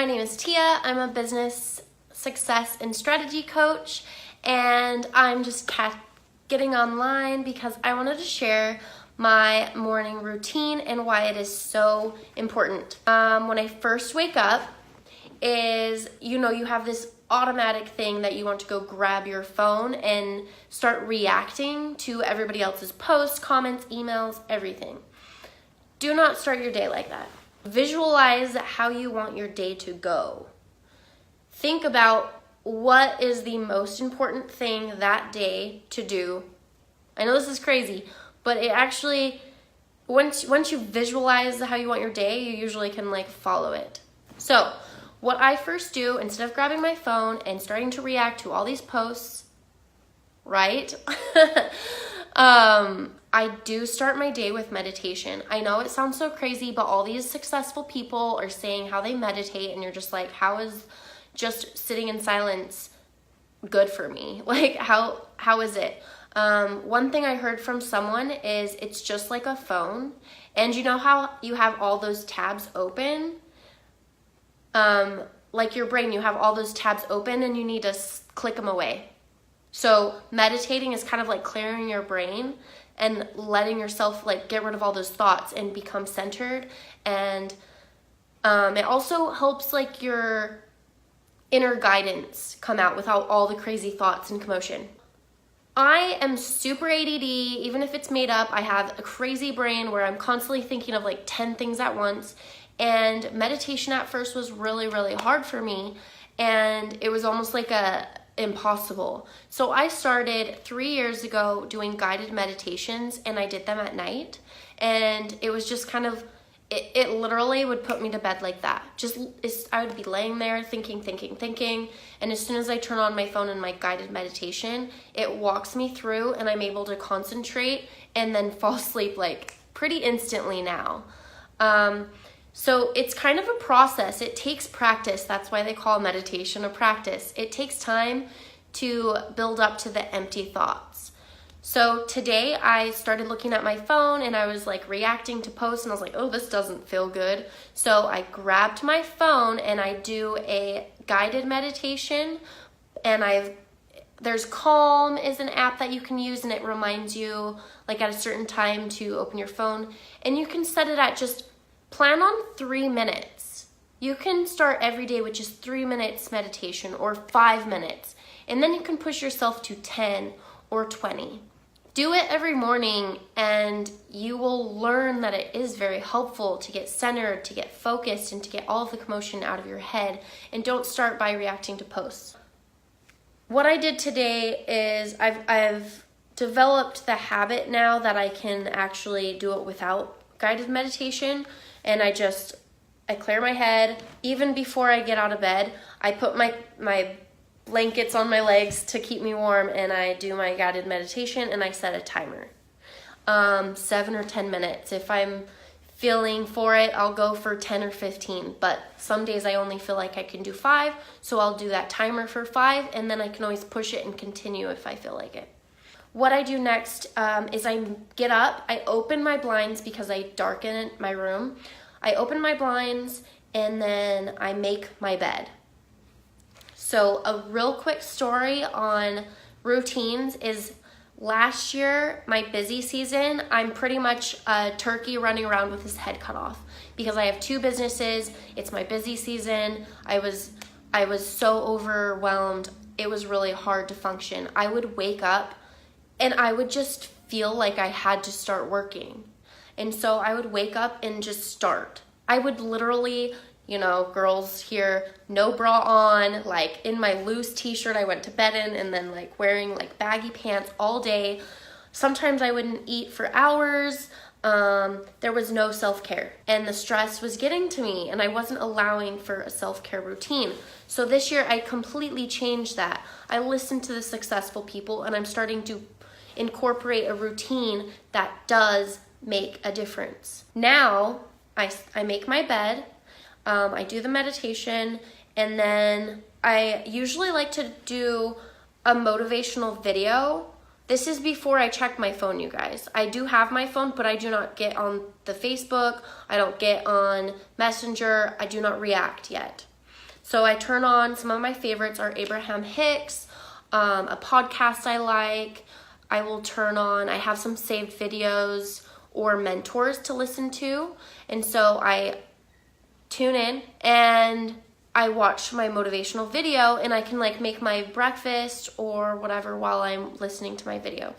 name is Tia. I'm a business success and strategy coach, and I'm just getting online because I wanted to share my morning routine and why it is so important. When I first wake up is, you have this automatic thing that you want to go grab your phone and start reacting to everybody else's posts, comments, emails, everything. Do not start your day like that. Visualize how you want your day to go. Think about what is the most important thing that day to do. I know this is crazy, but it actually, once you visualize how you want your day, you usually can follow it. So what I first do, instead of grabbing my phone and starting to react to all these posts, right? I do start my day with meditation. I know it sounds so crazy, but all these successful people are saying how they meditate, and you're just like, how is just sitting in silence good for me? How is it? One thing I heard from someone is it's just like a phone, and you know how you have all those tabs open? Like your brain, you have all those tabs open and you need to click them away. So meditating is kind of like clearing your brain and letting yourself get rid of all those thoughts and become centered. And it also helps your inner guidance come out without all the crazy thoughts and commotion. I am super ADD, even if it's made up. I have a crazy brain where I'm constantly thinking of 10 things at once. And meditation at first was really, really hard for me. And it was almost impossible. So I started 3 years ago doing guided meditations, and I did them at night. And it was just it literally would put me to bed like that. I would be laying there thinking. And as soon as I turn on my phone and my guided meditation, it walks me through and I'm able to concentrate and then fall asleep pretty instantly now. So it's kind of a process. It takes practice. That's why they call meditation a practice. It takes time to build up to the empty thoughts. So today I started looking at my phone and I was reacting to posts, and I was like, oh, this doesn't feel good. So I grabbed my phone and I do a guided meditation, and there's Calm is an app that you can use, and it reminds you at a certain time to open your phone, and you can set it at just plan on 3 minutes. You can start every day with just 3 minutes meditation or 5 minutes, and then you can push yourself to 10 or 20. Do it every morning, and you will learn that it is very helpful to get centered, to get focused, and to get all of the commotion out of your head. And don't start by reacting to posts. What I did today is I've developed the habit now that I can actually do it without guided meditation. And I clear my head. Even before I get out of bed, I put my blankets on my legs to keep me warm, and I do my guided meditation, and I set a timer. 7 or 10 minutes. If I'm feeling for it, I'll go for 10 or 15, but some days I only feel like I can do 5, so I'll do that timer for 5, and then I can always push it and continue if I feel like it. What I do next is I get up, I open my blinds because I darken my room. I open my blinds, and then I make my bed. So a real quick story on routines is last year, my busy season, I'm pretty much a turkey running around with his head cut off because I have 2 businesses. It's my busy season. I was so overwhelmed. It was really hard to function. I would wake up and I would just feel like I had to start working. And so I would wake up and just start. I would literally, girls here, no bra on, in my loose t-shirt I went to bed in, and then wearing baggy pants all day. Sometimes I wouldn't eat for hours. There was no self-care, and the stress was getting to me, and I wasn't allowing for a self-care routine. So this year I completely changed that. I listened to the successful people, and I'm starting to incorporate a routine that does make a difference. Now I make my bed, I do the meditation, and then I usually like to do a motivational video. This is before I check my phone, you guys. I do have my phone, but I do not get on the Facebook. I don't get on Messenger. I do not react yet. So I turn on, some of my favorites are Abraham Hicks, a podcast I like. I will turn on, I have some saved videos or mentors to listen to. And so I tune in and I watch my motivational video, and I can like make my breakfast or whatever while I'm listening to my video.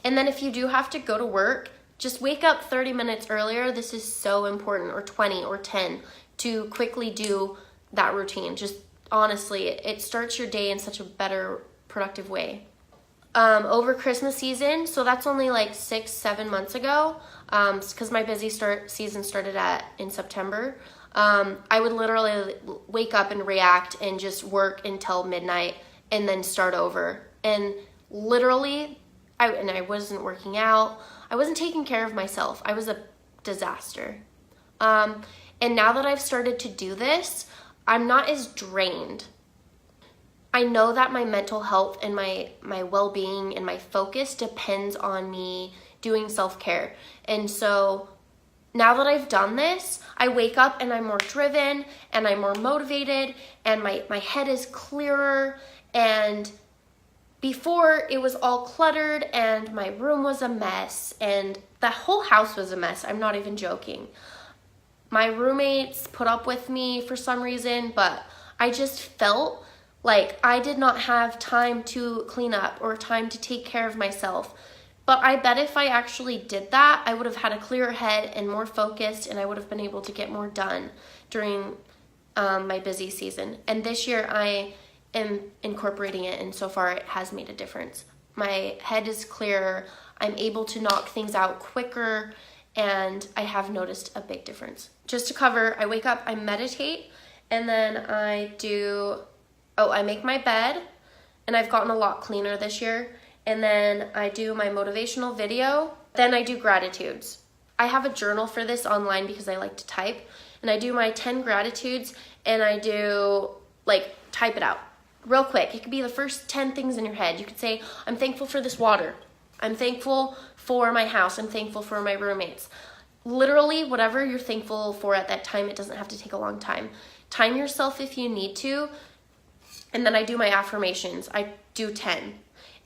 And then if you do have to go to work, just wake up 30 minutes earlier. This is so important, or 20 or 10, to quickly do that routine. Just honestly, it starts your day in such a better, productive way. Over Christmas season, so that's only like 6-7 months ago, because my busy season started in September. I would literally wake up and react and just work until midnight and then start over. And literally, I wasn't working out. I wasn't taking care of myself. I was a disaster. And now that I've started to do this, I'm not as drained. I know that my mental health and my well-being and my focus depends on me doing self-care. And so now that I've done this, I wake up and I'm more driven and I'm more motivated and my head is clearer. And before, it was all cluttered and my room was a mess and the whole house was a mess. I'm not even joking. My roommates put up with me for some reason, but I just felt like I did not have time to clean up or time to take care of myself. But I bet if I actually did that, I would have had a clearer head and more focused, and I would have been able to get more done during my busy season. And this year I am incorporating it, and so far it has made a difference. My head is clearer, I'm able to knock things out quicker, and I have noticed a big difference. Just to cover, I wake up, I meditate, and then I make my bed, and I've gotten a lot cleaner this year. And then I do my motivational video. Then I do gratitudes. I have a journal for this online because I like to type. And I do my 10 gratitudes, and I do, type it out real quick. It could be the first 10 things in your head. You could say, I'm thankful for this water. I'm thankful for my house. I'm thankful for my roommates. Literally, whatever you're thankful for at that time, it doesn't have to take a long time. Time yourself if you need to. And then I do my affirmations. I do 10.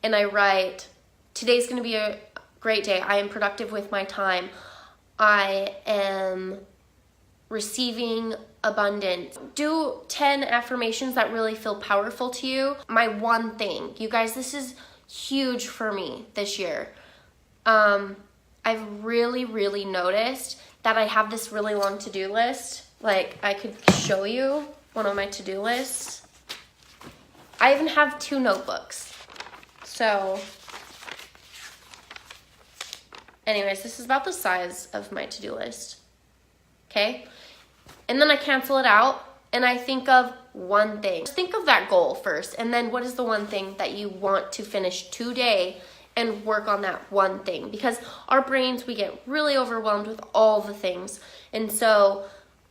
And I write, today's going to be a great day. I am productive with my time. I am receiving abundance. Do 10 affirmations that really feel powerful to you. My one thing. You guys, this is huge for me this year. I've really noticed that I have this really long to-do list. I could show you one of my to-do lists. I even have 2 notebooks. So, anyways, this is about the size of my to-do list. Okay? And then I cancel it out, and I think of one thing. Just think of that goal first, and then what is the one thing that you want to finish today, and work on that one thing. Because our brains, we get really overwhelmed with all the things. And so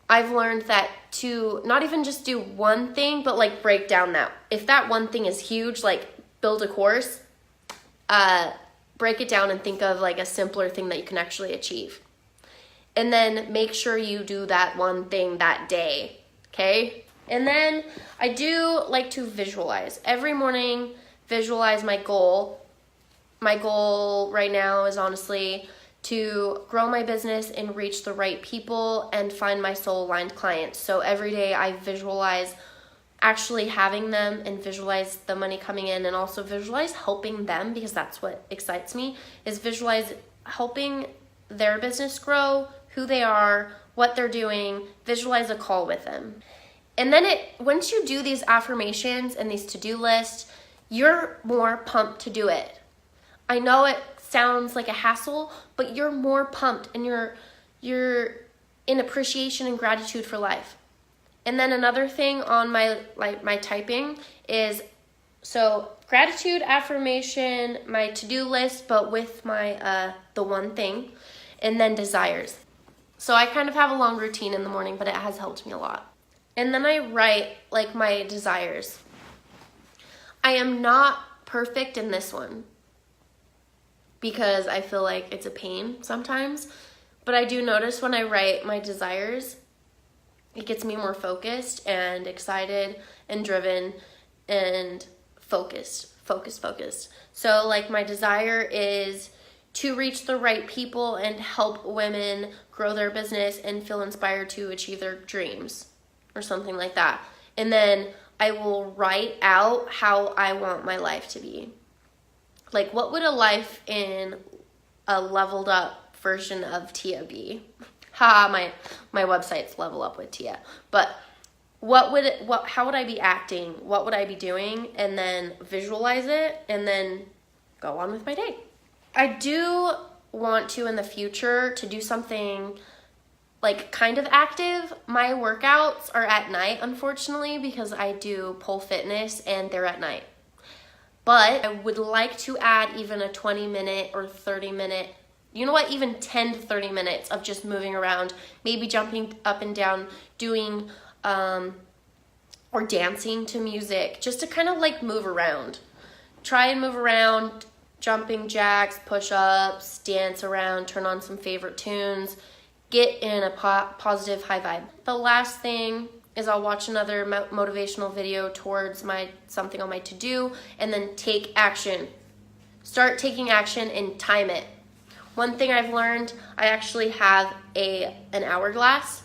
I've learned that to not even just do one thing, but break down that. If that one thing is huge, build a course, break it down and think of a simpler thing that you can actually achieve. And then make sure you do that one thing that day, okay? And then I do like to visualize. Every morning, visualize my goal. My goal right now is honestly to grow my business and reach the right people and find my soul-aligned clients. So every day I visualize actually having them and visualize the money coming in, and also visualize helping them, because that's what excites me, is visualize helping their business grow, who they are, what they're doing, visualize a call with them. And then once you do these affirmations and these to-do lists, you're more pumped to do it. I know it sounds like a hassle, but you're more pumped and you're in appreciation and gratitude for life. And then another thing on my typing is, so gratitude, affirmation, my to-do list, but with my the one thing, and then desires. So I kind of have a long routine in the morning, but it has helped me a lot. And then I write my desires. I am not perfect in this one, because I feel like it's a pain sometimes. But I do notice when I write my desires, it gets me more focused and excited and driven and focused. So like my desire is to reach the right people and help women grow their business and feel inspired to achieve their dreams or something like that. And then I will write out how I want my life to be. Like, what would a life in a leveled up version of Tia be? Ha, my website's Level Up with Tia. But how would I be acting? What would I be doing? And then visualize it and then go on with my day. I do want to in the future to do something like kind of active. My workouts are at night, unfortunately, because I do pole fitness and they're at night. But I would like to add even a 20-minute or 30-minute, you know what, even 10 to 30 minutes of just moving around, maybe jumping up and down, doing or dancing to music, just to kind of like move around. Try and move around, jumping jacks, push-ups, dance around, turn on some favorite tunes, get in a positive high vibe. The last thing is I'll watch another motivational video towards something on my to-do, and then take action. Start taking action and time it. One thing I've learned, I actually have an hourglass.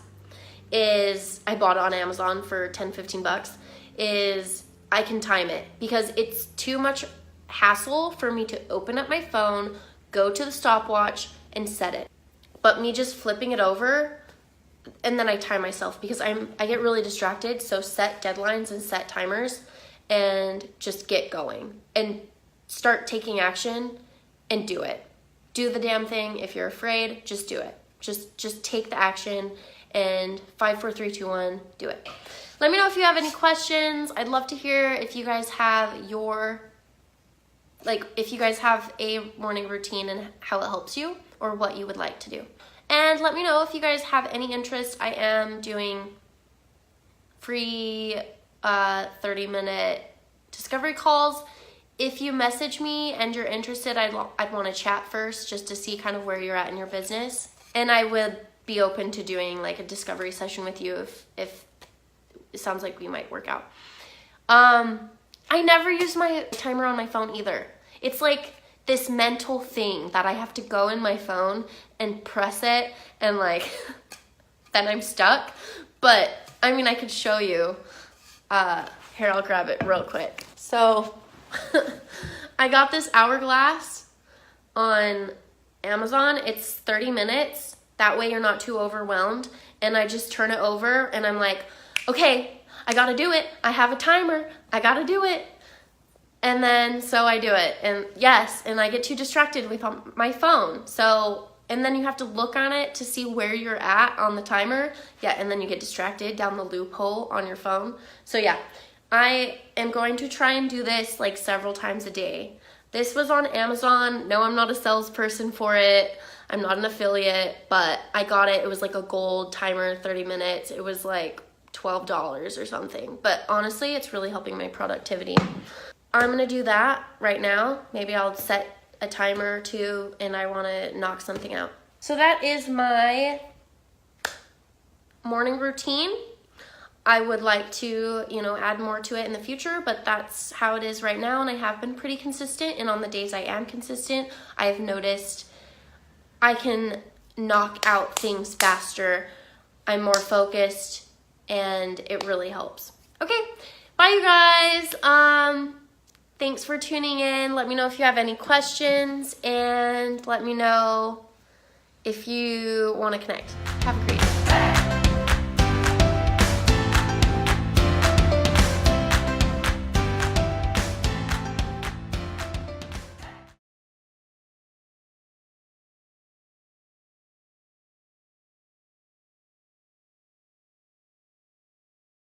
I bought it on Amazon for 10-15 bucks. I can time it because it's too much hassle for me to open up my phone, go to the stopwatch, and set it. But me just flipping it over, and then I time myself because I get really distracted. So set deadlines and set timers and just get going and start taking action and do it. Do the damn thing. If you're afraid, just do it. Just take the action, and 5, 4, 3, 2, 1, do it. Let me know if you have any questions. I'd love to hear if you guys have if you guys have a morning routine and how it helps you or what you would like to do. And let me know if you guys have any interest. I am doing free 30-minute discovery calls. If you message me and you're interested, I'd want to chat first just to see kind of where you're at in your business. And I would be open to doing like a discovery session with you if it sounds like we might work out. I never use my timer on my phone either. It's like this mental thing that I have to go in my phone and press it and like, then I'm stuck. But I mean, I could show you. Here, I'll grab it real quick. So I got this hourglass on Amazon. It's 30 minutes. That way you're not too overwhelmed. And I just turn it over and I'm like, okay, I gotta do it. I have a timer. I gotta do it. And then, so I do it. And yes, and I get too distracted with my phone. So, and then you have to look on it to see where you're at on the timer. Yeah, and then you get distracted down the loophole on your phone. So yeah, I am going to try and do this like several times a day. This was on Amazon. No, I'm not a salesperson for it. I'm not an affiliate, but I got it. It was like a gold timer, 30 minutes. It was like $12 or something. But honestly, it's really helping my productivity. I'm gonna do that right now. Maybe I'll set a timer or two and I wanna knock something out. So that is my morning routine. I would like to, add more to it in the future, but that's how it is right now. And I have been pretty consistent. And on the days I am consistent, I've noticed I can knock out things faster. I'm more focused and it really helps. Okay, bye you guys. Thanks for tuning in. Let me know if you have any questions and let me know if you want to connect. Have a great day.